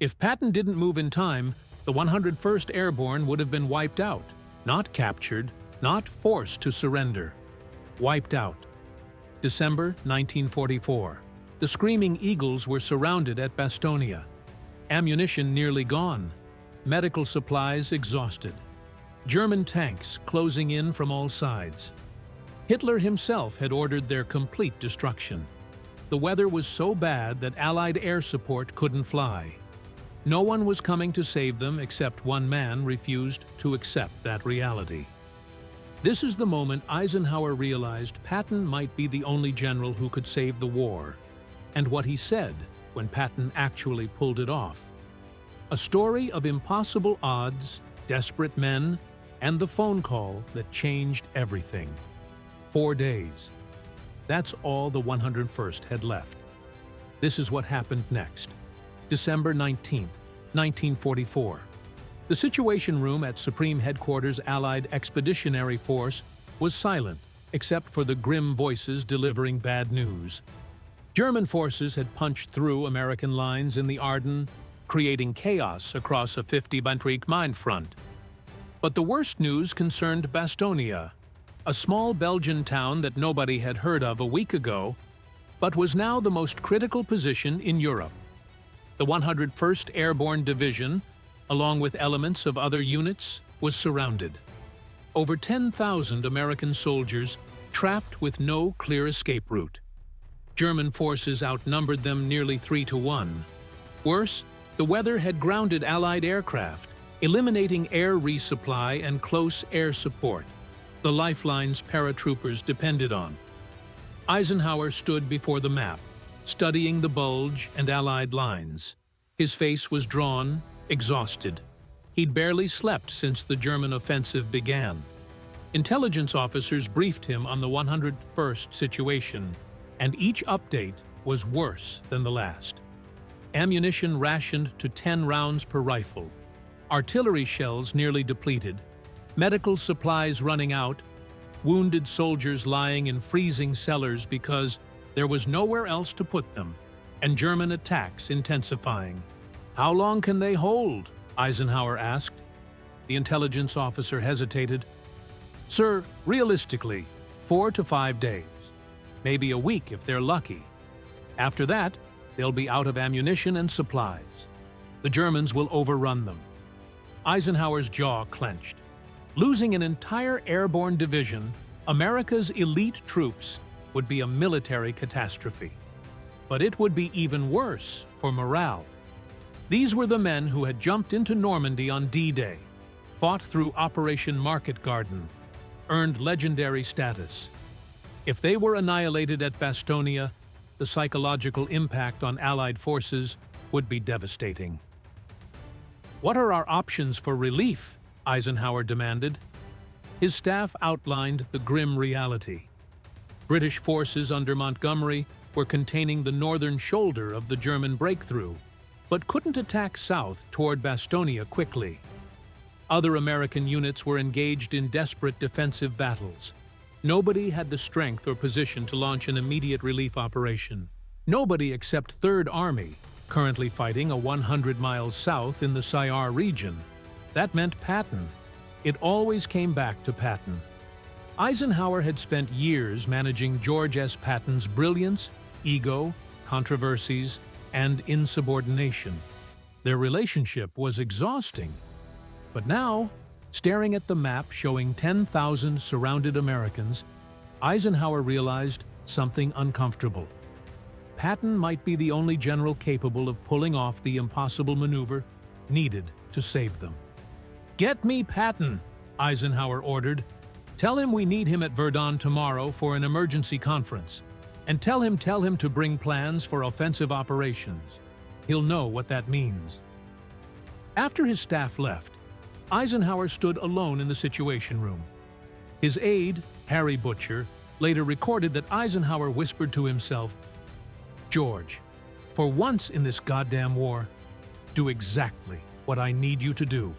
If Patton didn't move in time, the 101st Airborne would have been wiped out, not captured, not forced to surrender. Wiped out. December 1944. The Screaming Eagles were surrounded at Bastogne. Ammunition nearly gone. Medical supplies exhausted. German tanks closing in from all sides. Hitler himself had ordered their complete destruction. The weather was so bad that Allied air support couldn't fly. No one was coming to save them except one man refused to accept that reality. This is the moment Eisenhower realized Patton might be the only general who could save the war, and what he said when Patton actually pulled it off. A story of impossible odds, desperate men, and the phone call that changed everything. 4 days. That's all the 101st had left. This is what happened next. December 19th, 1944. The Situation Room at Supreme Headquarters Allied Expeditionary Force was silent, except for the grim voices delivering bad news. German forces had punched through American lines in the Ardennes, creating chaos across a 50-mile front. But the worst news concerned Bastogne, a small Belgian town that nobody had heard of a week ago, but was now the most critical position in Europe. The 101st Airborne Division, along with elements of other units, was surrounded. Over 10,000 American soldiers trapped with no clear escape route. German forces outnumbered them nearly 3-1. Worse, the weather had grounded Allied aircraft, eliminating air resupply and close air support, the lifelines paratroopers depended on. Eisenhower stood before the map, studying the bulge and Allied lines. His face was drawn, exhausted. He'd barely slept since the German offensive began. Intelligence officers briefed him on the 101st situation, and each update was worse than the last. Ammunition rationed to 10 rounds per rifle. Artillery shells nearly depleted. Medical supplies running out. Wounded soldiers lying in freezing cellars because there was nowhere else to put them, and German attacks intensifying. "How long can they hold?" Eisenhower asked. The intelligence officer hesitated. "Sir, realistically, 4 to 5 days. Maybe a week if they're lucky. After that, they'll be out of ammunition and supplies. The Germans will overrun them." Eisenhower's jaw clenched. Losing an entire airborne division, America's elite troops, would be a military catastrophe. But it would be even worse for morale. These were the men who had jumped into Normandy on D-Day, fought through Operation Market Garden, earned legendary status. If they were annihilated at Bastogne, the psychological impact on Allied forces would be devastating. "What are our options for relief?" Eisenhower demanded. His staff outlined the grim reality. British forces under Montgomery were containing the northern shoulder of the German breakthrough, but couldn't attack south toward Bastogne quickly. Other American units were engaged in desperate defensive battles. Nobody had the strength or position to launch an immediate relief operation. Nobody except Third Army, currently fighting a 100 miles south in the Sayre region. That meant Patton. It always came back to Patton. Eisenhower had spent years managing George S. Patton's brilliance, ego, controversies, and insubordination. Their relationship was exhausting. But now, staring at the map showing 10,000 surrounded Americans, Eisenhower realized something uncomfortable. Patton might be the only general capable of pulling off the impossible maneuver needed to save them. "Get me Patton," Eisenhower ordered. "Tell him we need him at Verdun tomorrow for an emergency conference. And tell him to bring plans for offensive operations. He'll know what that means." After his staff left, Eisenhower stood alone in the Situation Room. His aide, Harry Butcher, later recorded that Eisenhower whispered to himself, "George, for once in this goddamn war, do exactly what I need you to do.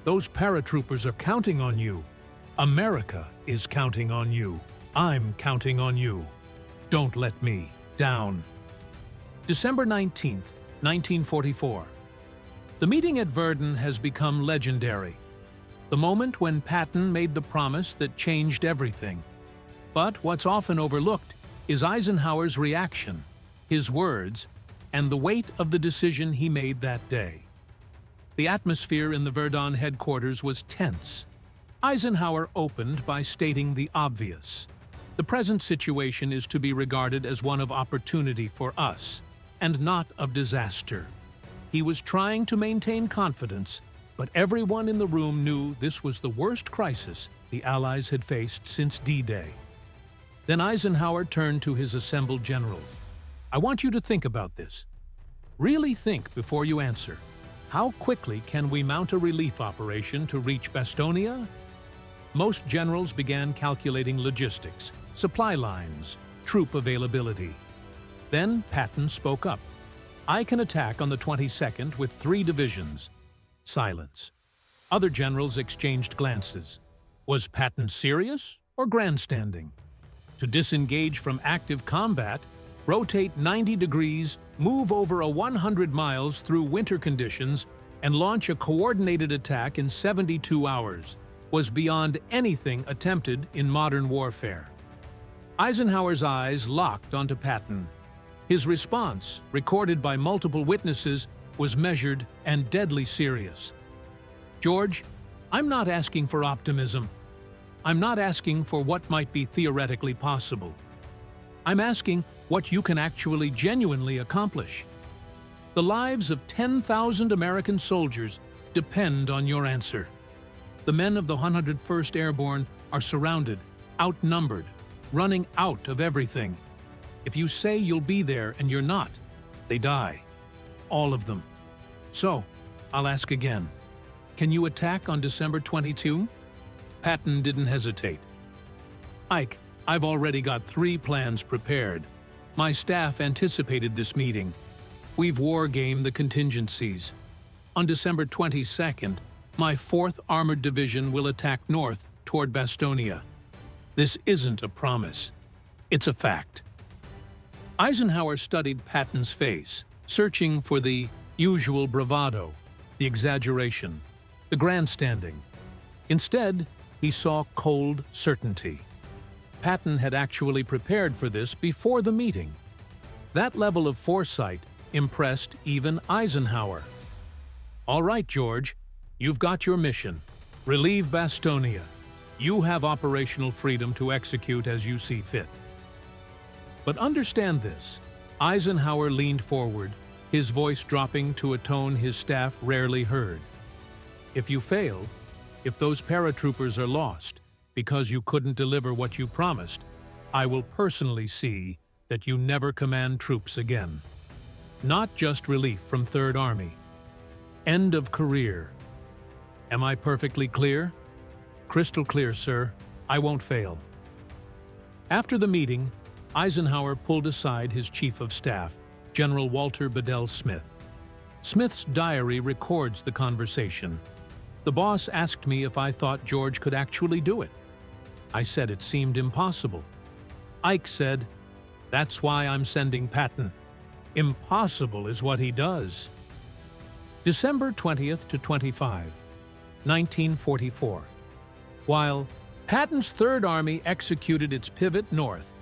Those paratroopers are counting on you. America is counting on you. I'm counting on you. Don't let me down." December 19th, 1944. The meeting at Verdun has become legendary. The moment when Patton made the promise that changed everything. But what's often overlooked is Eisenhower's reaction, his words, and the weight of the decision he made that day. The atmosphere in the Verdun headquarters was tense. Eisenhower opened by stating the obvious. The present situation is to be regarded as one of opportunity for us, and not of disaster. He was trying to maintain confidence, but everyone in the room knew this was the worst crisis the Allies had faced since D-Day. Then Eisenhower turned to his assembled generals. I want you to think about this. Really think before you answer. How quickly can we mount a relief operation to reach Bastogne? Most generals began calculating logistics, supply lines, troop availability. Then Patton spoke up. I can attack on the 22nd with 3 divisions. Silence. Other generals exchanged glances. Was Patton serious or grandstanding? To disengage from active combat, rotate 90 degrees, move over 100 miles through winter conditions, and launch a coordinated attack in 72 hours was beyond anything attempted in modern warfare. Eisenhower's eyes locked onto Patton. His response, recorded by multiple witnesses, was measured and deadly serious. George, I'm not asking for optimism. I'm not asking for what might be theoretically possible. I'm asking what you can actually genuinely accomplish. The lives of 10,000 American soldiers depend on your answer. The men of the 101st Airborne are surrounded, outnumbered, running out of everything. If you say you'll be there and you're not, they die. All of them. So, I'll ask again. Can you attack on December 22? Patton didn't hesitate. Ike, I've already got 3 plans prepared. My staff anticipated this meeting. We've war-gamed the contingencies. On December 22nd, my 4th Armored Division will attack north toward Bastogne. This isn't a promise. It's a fact. Eisenhower studied Patton's face, searching for the usual bravado, the exaggeration, the grandstanding. Instead, he saw cold certainty. Patton had actually prepared for this before the meeting. That level of foresight impressed even Eisenhower. All right, George, you've got your mission. Relieve Bastogne. You have operational freedom to execute as you see fit. But understand this, Eisenhower leaned forward, his voice dropping to a tone his staff rarely heard. If you fail, if those paratroopers are lost because you couldn't deliver what you promised, I will personally see that you never command troops again. Not just relief from Third Army. End of career. Am I perfectly clear? Crystal clear, sir. I won't fail. After the meeting, Eisenhower pulled aside his chief of staff, General Walter Bedell Smith. Smith's diary records the conversation. The boss asked me if I thought George could actually do it. I said it seemed impossible. Ike said, "That's why I'm sending Patton. Impossible is what he does." December 20th to 25, 1944. While Patton's Third Army executed its pivot north,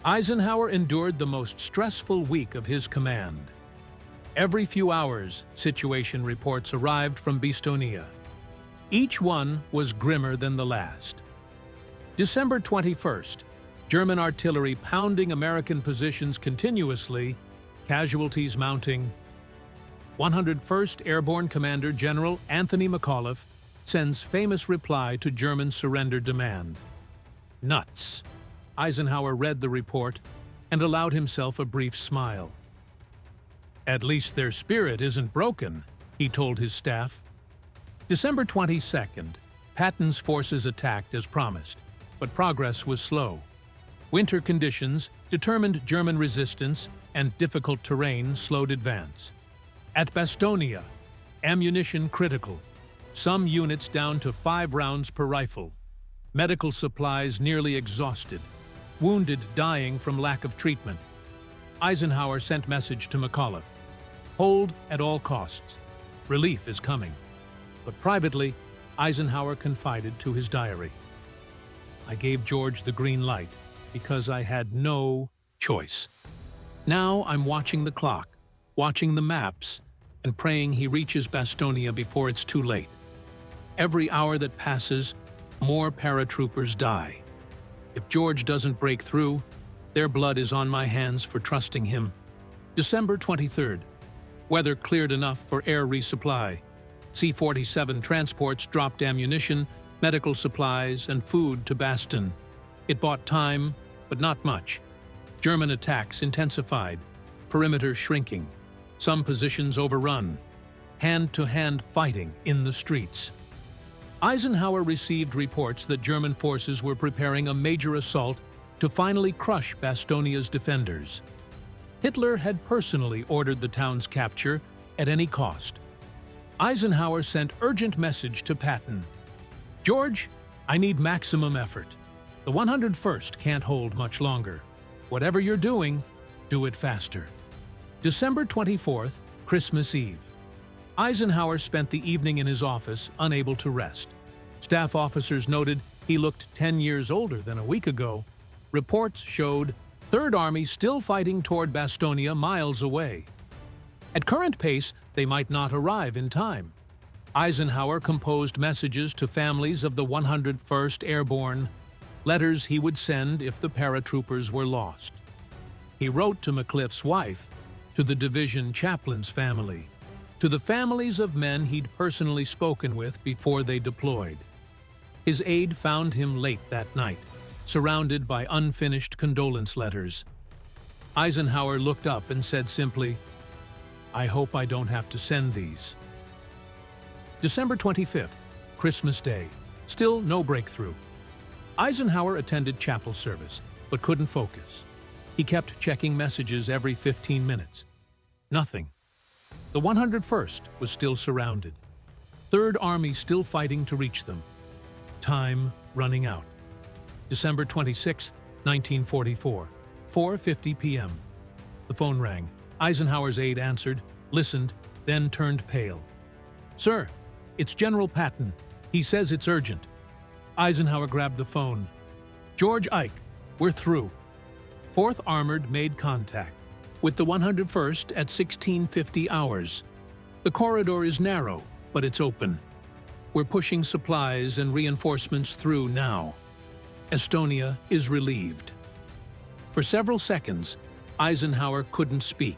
Eisenhower endured the most stressful week of his command. Every few hours, situation reports arrived from Bastogne. Each one was grimmer than the last. December 21st, German artillery pounding American positions continuously, casualties mounting. 101st Airborne Commander General Anthony McAuliffe sends famous reply to German surrender demand. Nuts. Eisenhower read the report and allowed himself a brief smile. At least their spirit isn't broken, he told his staff. December 22nd, Patton's forces attacked as promised, but progress was slow. Winter conditions, determined German resistance, and difficult terrain slowed advance. At Bastogne, ammunition critical, some units down to 5 rounds per rifle, medical supplies nearly exhausted, wounded dying from lack of treatment. Eisenhower sent message to McAuliffe, hold at all costs. Relief is coming. But privately, Eisenhower confided to his diary. I gave George the green light because I had no choice. Now I'm watching the clock, watching the maps, and praying he reaches Bastogne before it's too late. Every hour that passes, more paratroopers die. If George doesn't break through, their blood is on my hands for trusting him. December 23rd. Weather cleared enough for air resupply. C-47 transports dropped ammunition, medical supplies, and food to Bastogne. It bought time, but not much. German attacks intensified, perimeter shrinking, some positions overrun, hand-to-hand fighting in the streets. Eisenhower received reports that German forces were preparing a major assault to finally crush Bastogne's defenders. Hitler had personally ordered the town's capture at any cost. Eisenhower sent urgent message to Patton. George, I need maximum effort. The 101st can't hold much longer. Whatever you're doing, do it faster. December 24th, Christmas Eve. Eisenhower spent the evening in his office, unable to rest. Staff officers noted he looked 10 years older than a week ago. Reports showed Third Army still fighting toward Bastogne miles away. At current pace, they might not arrive in time. Eisenhower composed messages to families of the 101st Airborne, letters he would send if the paratroopers were lost. He wrote to McCliff's wife, to the division chaplain's family, to the families of men he'd personally spoken with before they deployed. His aide found him late that night, surrounded by unfinished condolence letters. Eisenhower looked up and said simply, I hope I don't have to send these. December 25th, Christmas Day. Still no breakthrough. Eisenhower attended chapel service, but couldn't focus. He kept checking messages every 15 minutes. Nothing. The 101st was still surrounded. Third Army still fighting to reach them. Time running out. December 26, 1944, 4:50 p.m. The phone rang. Eisenhower's aide answered, listened, then turned pale. Sir, it's General Patton. He says it's urgent. Eisenhower grabbed the phone. George Ike, we're through. 4th Armored made contact with the 101st at 1650 hours. The corridor is narrow, but it's open. We're pushing supplies and reinforcements through now. Estonia is relieved. For several seconds, Eisenhower couldn't speak.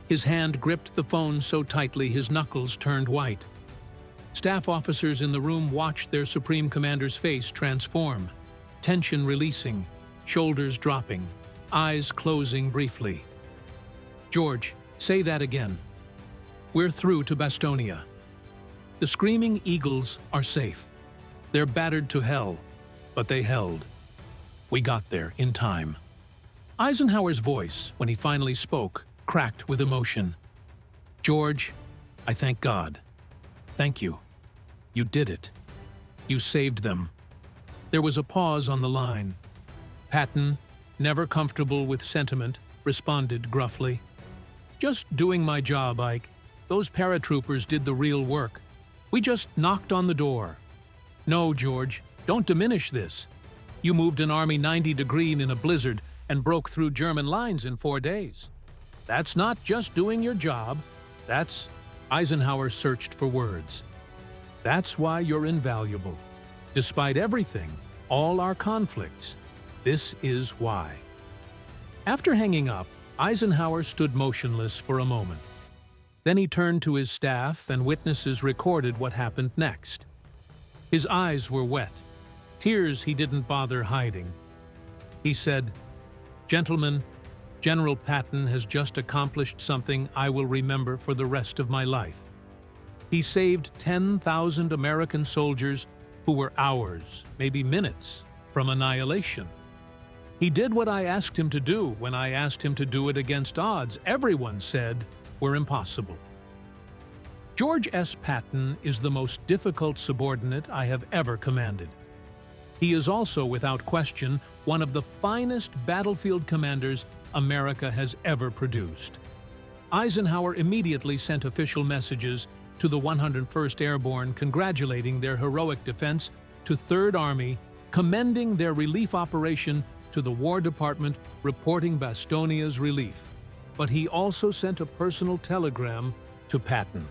His hand gripped the phone so tightly his knuckles turned white. Staff officers in the room watched their Supreme Commander's face transform, tension releasing, shoulders dropping, eyes closing briefly. George, say that again. We're through to Bastogne. The screaming eagles are safe. They're battered to hell, but they held. We got there in time. Eisenhower's voice, when he finally spoke, cracked with emotion. George, I thank God. Thank you. You did it. You saved them. There was a pause on the line. Patton, never comfortable with sentiment, responded gruffly. Just doing my job, Ike. Those paratroopers did the real work. We just knocked on the door. No, George, don't diminish this. You moved an Army 90 degrees in a blizzard and broke through German lines in 4 days. That's not just doing your job. That's... Eisenhower searched for words. That's why you're invaluable. Despite everything, all our conflicts, this is why. After hanging up, Eisenhower stood motionless for a moment. Then he turned to his staff and witnesses recorded what happened next. His eyes were wet, tears he didn't bother hiding. He said, Gentlemen, General Patton has just accomplished something I will remember for the rest of my life. He saved 10,000 American soldiers who were hours, maybe minutes, from annihilation. He did what I asked him to do when I asked him to do it against odds everyone said were impossible. George S. Patton is the most difficult subordinate I have ever commanded. He is also, without question, one of the finest battlefield commanders America has ever produced. Eisenhower immediately sent official messages to the 101st Airborne congratulating their heroic defense, to 3rd Army commending their relief operation, to the War Department reporting Bastogne's relief. But he also sent a personal telegram to Patton.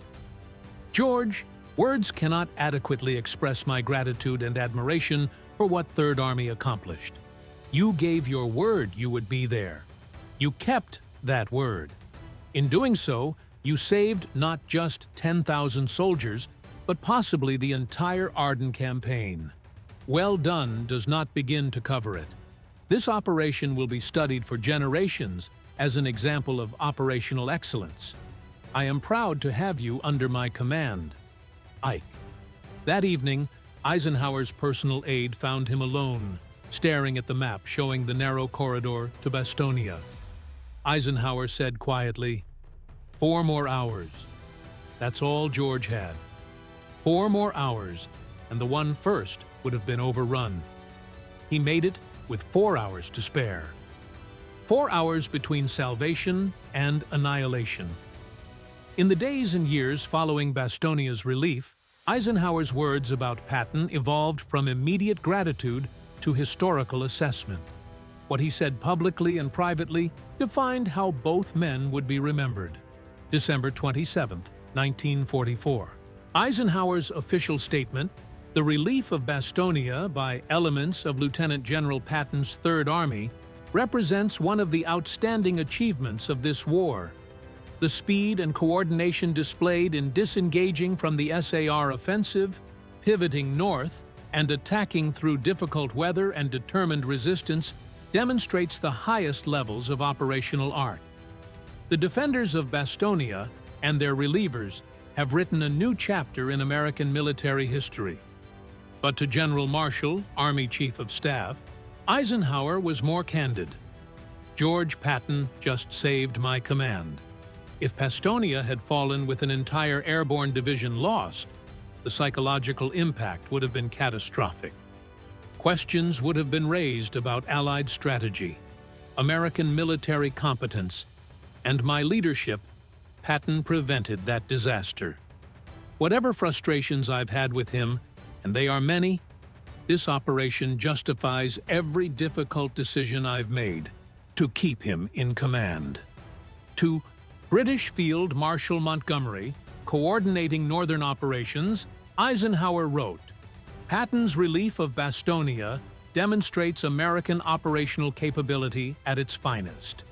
George, words cannot adequately express my gratitude and admiration for what 3rd Army accomplished. You gave your word you would be there. You kept that word. In doing so, you saved not just 10,000 soldiers, but possibly the entire Ardennes campaign. Well done does not begin to cover it. This operation will be studied for generations as an example of operational excellence. I am proud to have you under my command. Ike. That evening, Eisenhower's personal aide found him alone, staring at the map showing the narrow corridor to Bastogne. Eisenhower said quietly, 4 more hours. That's all George had. 4 more hours, and the 101st would have been overrun. He made it with 4 hours to spare. 4 hours between salvation and annihilation. In the days and years following Bastogne's relief, Eisenhower's words about Patton evolved from immediate gratitude to historical assessment. What he said publicly and privately defined how both men would be remembered. December 27, 1944. Eisenhower's official statement, the relief of Bastogne by elements of Lieutenant General Patton's 3rd Army, represents one of the outstanding achievements of this war. The speed and coordination displayed in disengaging from the SAR offensive, pivoting north, and attacking through difficult weather and determined resistance demonstrates the highest levels of operational art. The defenders of Bastogne and their relievers have written a new chapter in American military history. But to General Marshall, Army Chief of Staff, Eisenhower was more candid. George Patton just saved my command. If Bastogne had fallen with an entire airborne division lost, the psychological impact would have been catastrophic. Questions would have been raised about Allied strategy, American military competence, and my leadership. Patton prevented that disaster. Whatever frustrations I've had with him, and they are many, this operation justifies every difficult decision I've made to keep him in command. To British Field Marshal Montgomery, coordinating northern operations, Eisenhower wrote, Patton's relief of Bastogne demonstrates American operational capability at its finest.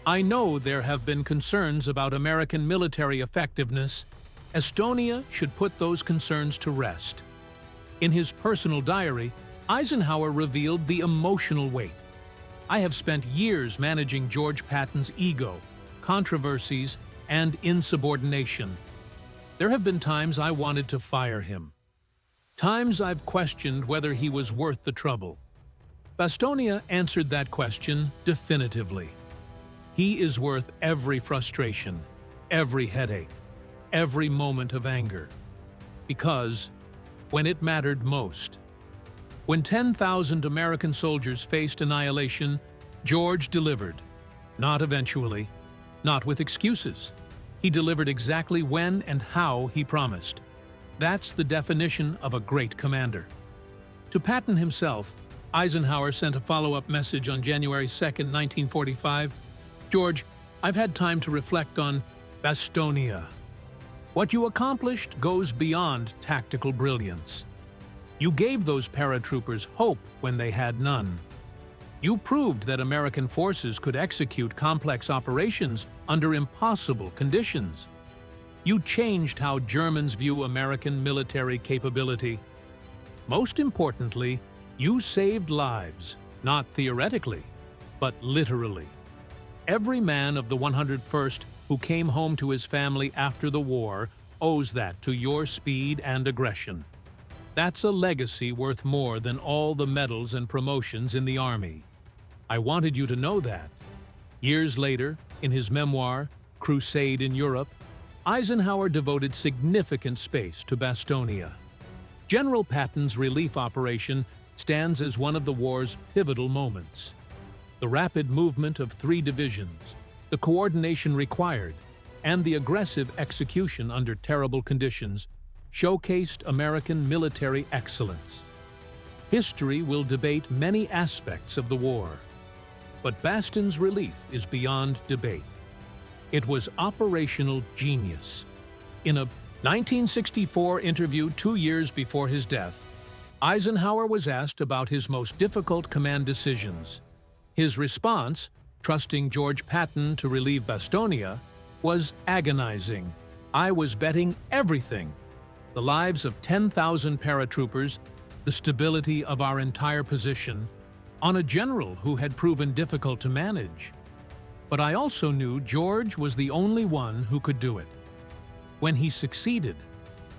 I know there have been concerns about American military effectiveness. Estonia should put those concerns to rest. In his personal diary, Eisenhower revealed the emotional weight. I have spent years managing George Patton's ego, controversies, and insubordination. There have been times I wanted to fire him. Times I've questioned whether he was worth the trouble. Bastogne answered that question definitively. He is worth every frustration, every headache, every moment of anger. Because when it mattered most, when 10,000 American soldiers faced annihilation, George delivered. Not eventually, not with excuses. He delivered exactly when and how he promised. That's the definition of a great commander. To Patton himself, Eisenhower sent a follow-up message on January 2, 1945. George, I've had time to reflect on Bastogne. What you accomplished goes beyond tactical brilliance. You gave those paratroopers hope when they had none. You proved that American forces could execute complex operations under impossible conditions. You changed how Germans view American military capability. Most importantly, you saved lives, not theoretically, but literally. Every man of the 101st who came home to his family after the war owes that to your speed and aggression. That's a legacy worth more than all the medals and promotions in the Army. I wanted you to know that. Years later, in his memoir, Crusade in Europe, Eisenhower devoted significant space to Bastogne. General Patton's relief operation stands as one of the war's pivotal moments. The rapid movement of 3 divisions, the coordination required, and the aggressive execution under terrible conditions showcased American military excellence. History will debate many aspects of the war, but Baston's relief is beyond debate. It was operational genius. In a 1964 interview 2 years before his death, Eisenhower was asked about his most difficult command decisions. His response, trusting George Patton to relieve Bastogne, was agonizing. "I was betting everything. The lives of 10,000 paratroopers, the stability of our entire position, on a general who had proven difficult to manage. But I also knew George was the only one who could do it. When he succeeded,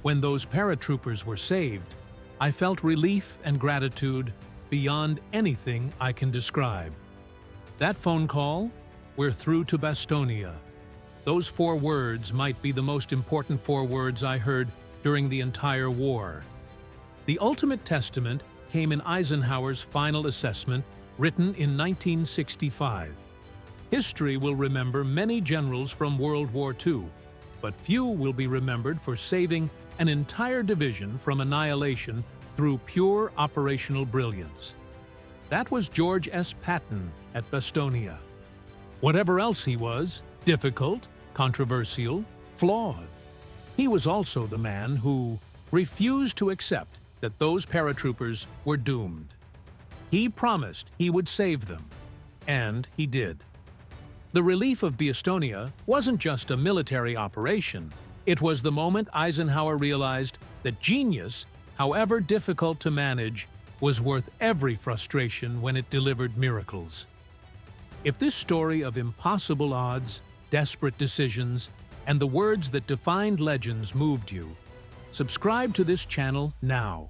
when those paratroopers were saved, I felt relief and gratitude beyond anything I can describe." That phone call, "We're through to Bastogne." Those 4 words might be the most important 4 words I heard during the entire war. The ultimate testament came in Eisenhower's final assessment, written in 1965. History will remember many generals from World War II, but few will be remembered for saving an entire division from annihilation through pure operational brilliance. That was George S. Patton at Bastogne. Whatever else he was, difficult, controversial, flawed, he was also the man who refused to accept that those paratroopers were doomed. He promised he would save them, and he did. The relief of Bastogne wasn't just a military operation. It was the moment Eisenhower realized that genius, however difficult to manage, was worth every frustration when it delivered miracles. If this story of impossible odds, desperate decisions, and the words that defined legends moved you, subscribe to this channel now.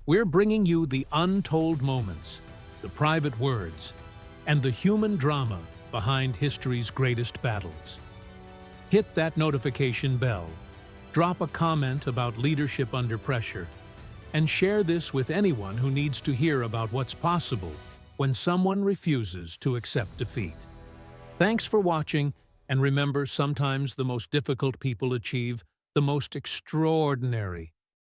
We're bringing you the untold moments, the private words, and the human drama behind history's greatest battles. Hit that notification bell, drop a comment about leadership under pressure, and share this with anyone who needs to hear about what's possible when someone refuses to accept defeat. Thanks for watching, and remember, sometimes the most difficult people achieve the most extraordinary